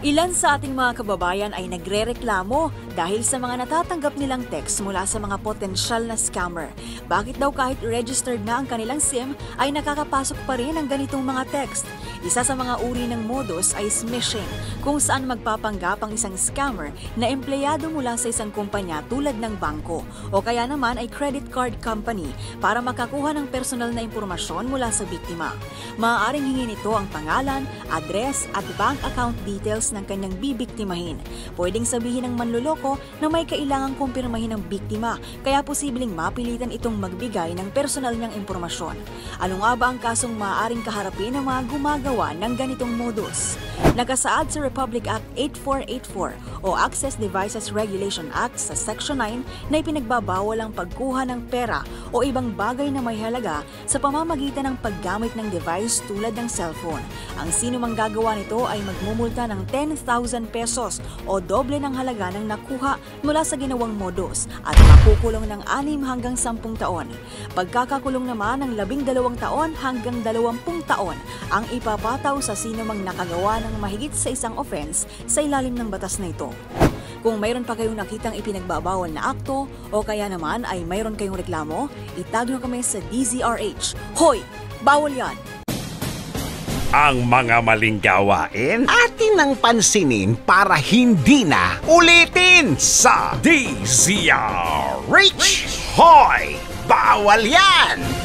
Ilan sa ating mga kababayan ay nagrereklamo dahil sa mga natatanggap nilang text mula sa mga potensyal na scammer. Bakit daw kahit registered na ang kanilang SIM ay nakakapasok pa rin ang ganitong mga text? Isa sa mga uri ng modus ay smishing, kung saan magpapanggap ang isang scammer na empleyado mula sa isang kumpanya tulad ng bangko o kaya naman ay credit card company para makakuha ng personal na impormasyon mula sa biktima. Maaaring hingin ito ang pangalan, address at bank account details ng kanyang bibiktimahin. Pwedeng sabihin ng manloloko na may kailangang kumpirmahin ng biktima, kaya posibleng mapilitan itong magbigay ng personal niyang impormasyon. Ano nga ba ang kasong maaaring kaharapin ng mga gumagawa ng ganitong modus? Nakasaad sa Republic Act 8484 o Access Devices Regulation Act sa Section 9 na ipinagbabawal ang pagkuha ng pera o ibang bagay na may halaga sa pamamagitan ng paggamit ng device tulad ng cellphone. Ang sino mang gagawa nito ay magmumulta ng 10,000 pesos o doble ng halaga ng nakuha mula sa ginawang modus at makukulong ng 6 hanggang 10 taon. Pagkakakulong naman ng 12 taon hanggang 20 taon ang ipapataw sa sino mang nakagawa ng mahigit sa isang offense sa ilalim ng batas na ito. Kung mayroon pa kayong nakitang ipinagbabawal na akto o kaya naman ay mayroon kayong reklamo, itag nyo kami sa DZRH. Hoy! Bawal yan! Ang mga maling gawain atin ang pansinin para hindi na ulitin sa DZRH. Hoy! Bawal yan!